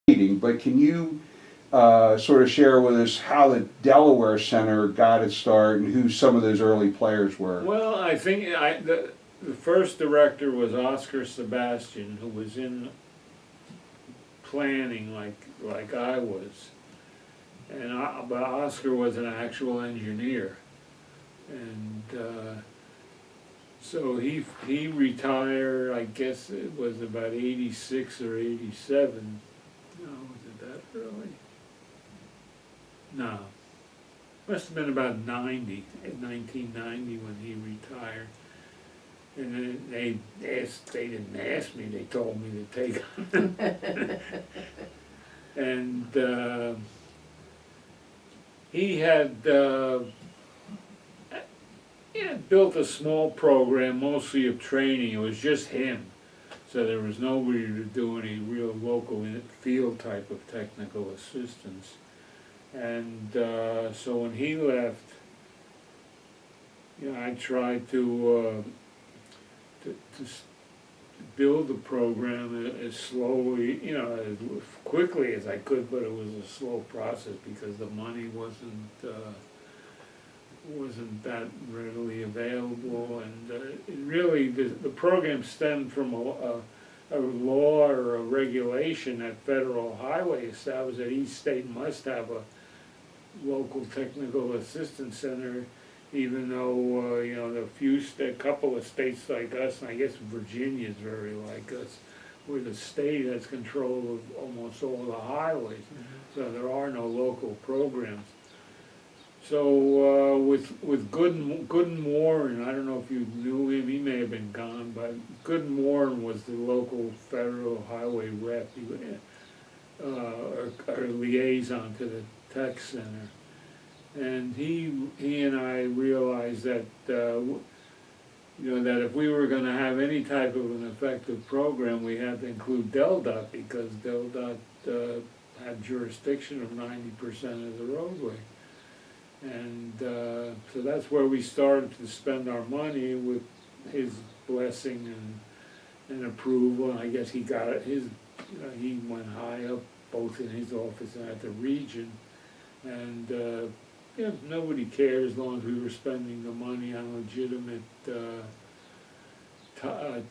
meeting, but can you sort of share with us how the Delaware Center got its start and who some of those early players were? Well, I think the first director was Oscar Sebastian, who was in planning like I was, and but Oscar was an actual engineer, and so he retired. I guess it was about 86 or 87. No, was it that early? No. Must have been about 1990 when he retired. And then they didn't ask me, they told me to take him. And he had built a small program, mostly of training. It was just him. So there was nobody to do any real local field type of technical assistance. And so when he left, I tried to build the program as slowly, as quickly as I could, but it was a slow process because the money wasn't that readily available, and it really the program stemmed from a law or a regulation that Federal Highway established that each state must have a local technical assistance center, even though a couple of states like us, and I guess Virginia is very like us, we're the state that's control of almost all the highways, so there are no local programs. So with Gooden Warren, I don't know if you knew him, he may have been gone, but Gooden Warren was the local federal highway rep, or liaison to the tech center, and he and I realized that that if we were going to have any type of an effective program, we had to include DelDOT, because DelDOT had jurisdiction of 90% of the roadway, and so that's where we started to spend our money with his blessing and approval. And I guess he got it. He went high up, both in his office and at the region. And nobody cared as long as we were spending the money on legitimate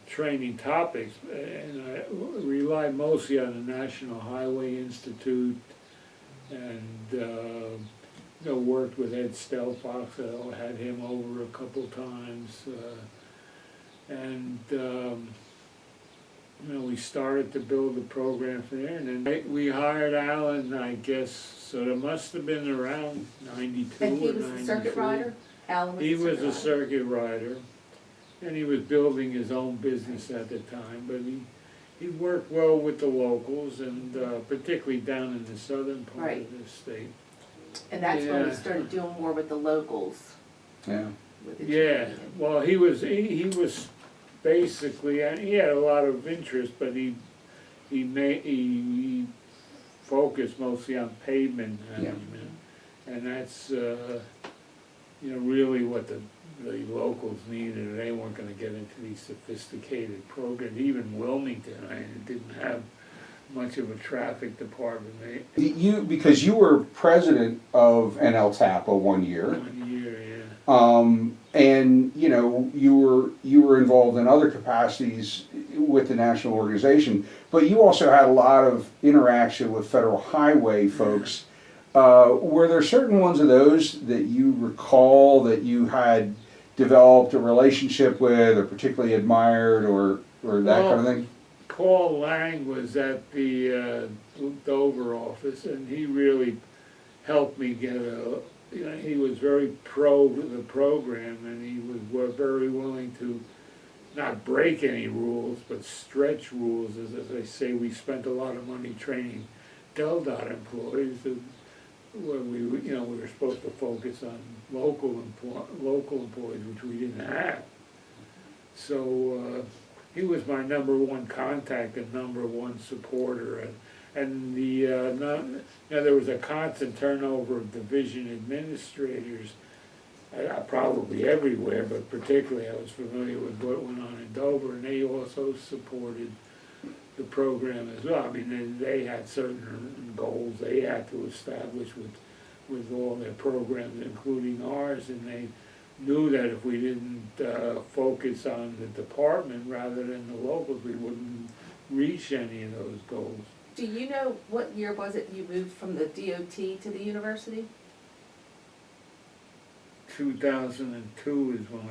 training topics. And I relied mostly on the National Highway Institute, and worked with Ed Stelfox. I had him over a couple times, and we started to build the program from there, and then we hired Alan, I guess, so it must have been around 92 or 93. And he was a circuit rider? Alan was He was a circuit rider, and he was building his own business at the time, but he worked well with the locals, and particularly down in the southern part of the state. And that's when we started doing more with the locals. Yeah. Well, he was basically, he had a lot of interest, but he focused mostly on pavement management, and that's really what the locals needed. They weren't going to get into these sophisticated programs. Even Wilmington, it didn't have much of a traffic department. Because you were president of an LTAP 1 year. 1 year, yeah. And you were involved in other capacities with the national organization, but you also had a lot of interaction with federal highway folks. Were there certain ones of those that you recall that you had developed a relationship with, or particularly admired, or that kind of thing? Paul Lang was at the Dover office, and he really helped me get he was very pro the program, and he was very willing to not break any rules, but stretch rules. As I say, we spent a lot of money training DelDOT employees, where we were supposed to focus on local employees, which we didn't have. So he was my #1 contact and #1 supporter, and there was a constant turnover of division administrators, probably everywhere, but particularly I was familiar with what went on in Dover, and they also supported the program as well. I mean, they had certain goals they had to establish with all their programs, including ours, and they knew that if we didn't focus on the department rather than the locals, we wouldn't reach any of those goals. Do you know what year was it you moved from the DOT to the university? 2002 is when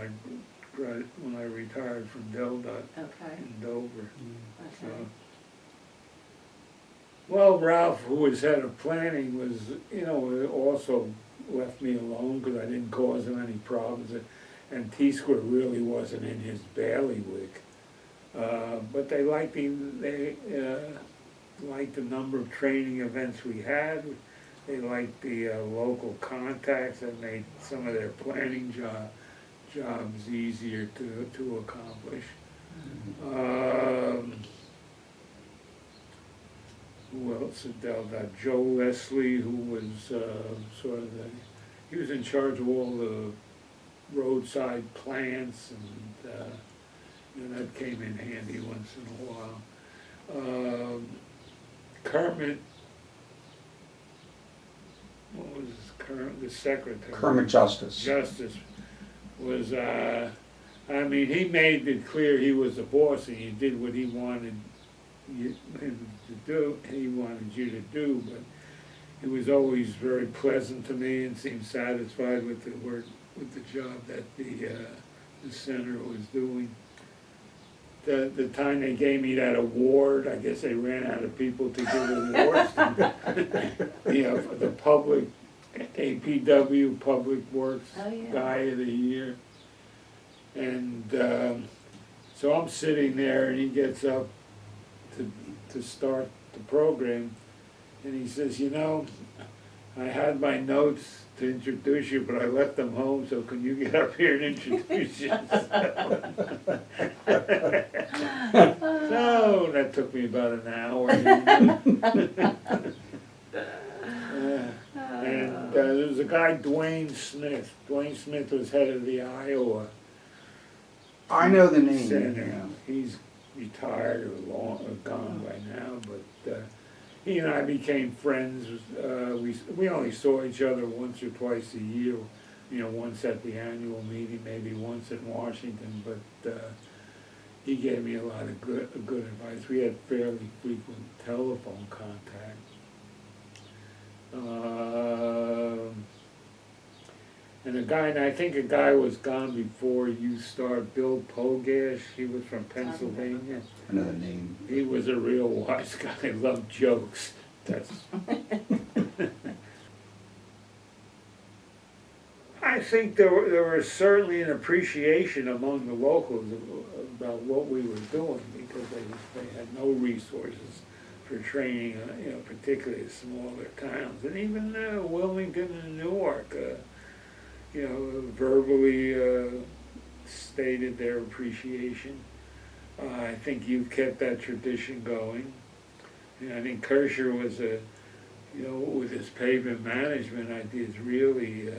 I retired from DelDOT Okay, in Dover. So, okay. well, Ralph, who was head of planning, was, also left me alone because I didn't cause him any problems. And T-Square really wasn't in his bailiwick. But they liked liked the number of training events we had. They liked the local contacts that made some of their planning jobs easier to accomplish. Who else had dealt that? Joe Leslie, who was he was in charge of all the roadside plants, and that came in handy once in a while. Kermit, what was the secretary? Kermit Justice. Justice was, he made it clear he was the boss and you did what he wanted him to do, he wanted you to do, but he was always very pleasant to me and seemed satisfied with the work, with the job that the center was doing. The time they gave me that award, I guess they ran out of people to give awards to. For the public, APW, Public Works Guy of the Year. And so I'm sitting there and he gets up to start the program and he says, I had my notes to introduce you, but I left them home, so can you get up here and introduce yourself? So that took me about an hour. And there was a guy, Dwayne Smith. Dwayne Smith was head of the Iowa I know the name. Center. Yeah. He's retired or gone by now, but he and I became friends. We only saw each other once or twice a year, once at the annual meeting, maybe once in Washington, but he gave me a lot of good advice. We had fairly frequent telephone contact. And I think a guy was gone before you started, Bill Pogash, he was from Pennsylvania. I know the name. He was a real wise guy, loved jokes. I think there was certainly an appreciation among the locals about what we were doing because they had no resources for training, particularly smaller towns. And even Wilmington and Newark, verbally stated their appreciation. I think you've kept that tradition going. And I think Kersher was with his pavement management ideas really,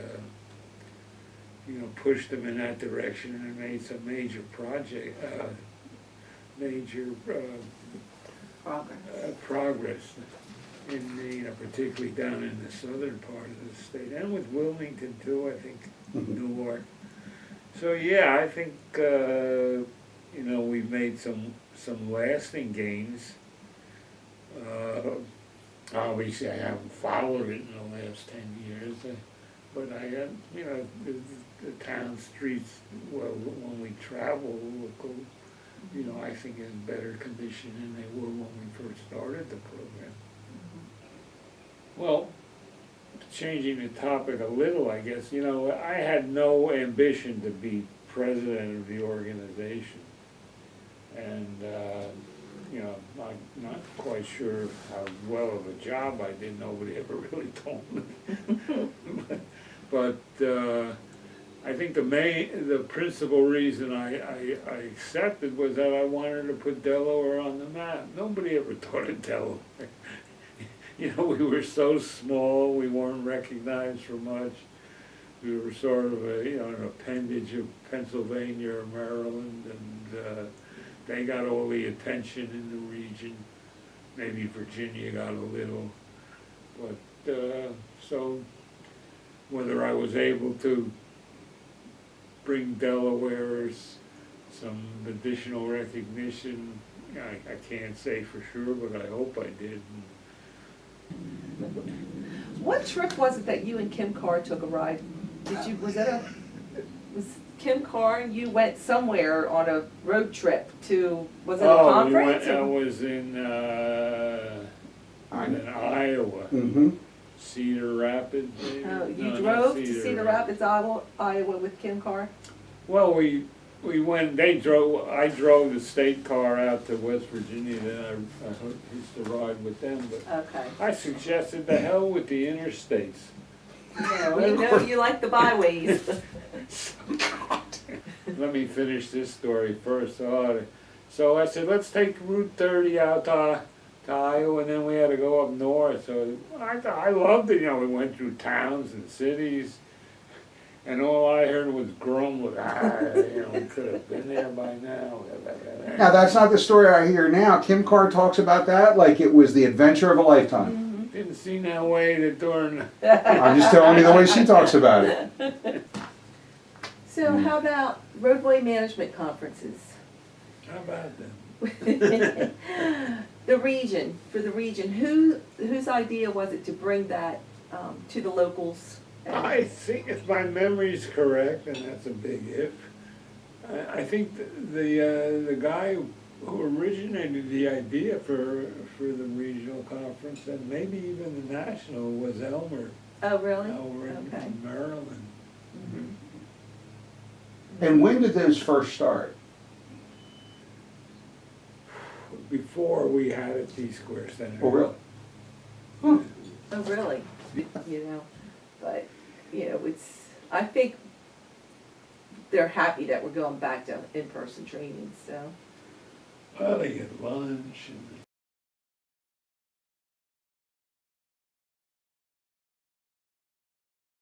pushed them in that direction and made some major progress in particularly down in the southern part of the state, and with Wilmington too, I think, Newark. So yeah, I think we've made some lasting gains. Obviously, I haven't followed it in the last 10 years, but I have, the town streets. Well, when we travel, local, I think in better condition than they were when we first started the program. Well, changing the topic a little, I guess, I had no ambition to be president of the organization. And, I'm not quite sure how well of a job I did. Nobody ever really told me. But I think the principal reason I accepted was that I wanted to put Delaware on the map. Nobody ever thought of Delaware. We were so small, we weren't recognized for much. We were sort of an appendage of Pennsylvania or Maryland, and they got all the attention in the region. Maybe Virginia got a little, but, so whether I was able to bring Delaware's some additional recognition, I can't say for sure, but I hope I did. What trip was it that you and Kim Carr took a ride? Was Kim Carr and you went somewhere on a road trip to, was it a conference? I was in Iowa, Mm-hmm. Cedar Rapids, maybe? Oh, you No, not drove to Cedar Rapids, Iowa with Kim Carr? Well, we went, I drove the state car out to West Virginia, then I used to ride with them, but Okay. I suggested the hell with the interstates. Yeah, we know you like the byways. Let me finish this story first. So I said, let's take Route 30 out to Iowa, and then we had to go up north. So I loved it, we went through towns and cities, and all I heard was grumbling, we could have been there by now. Now, that's not the story I hear now. Kim Carr talks about that like it was the adventure of a lifetime. Didn't seem that way during. I'm just telling you the way she talks about it. So how about roadway management conferences? How about them? The region, whose idea was it to bring that to the locals? I think if my memory's correct, and that's a big if, I think the guy who originated the idea for the regional conference, and maybe even the national, was Elmer. Oh, really? Over in Maryland. And when did those first start? Before we had a T-Square Center. Oh, really? Oh, really? But, I think they're happy that we're going back to in-person training, so. Well, they get lunch and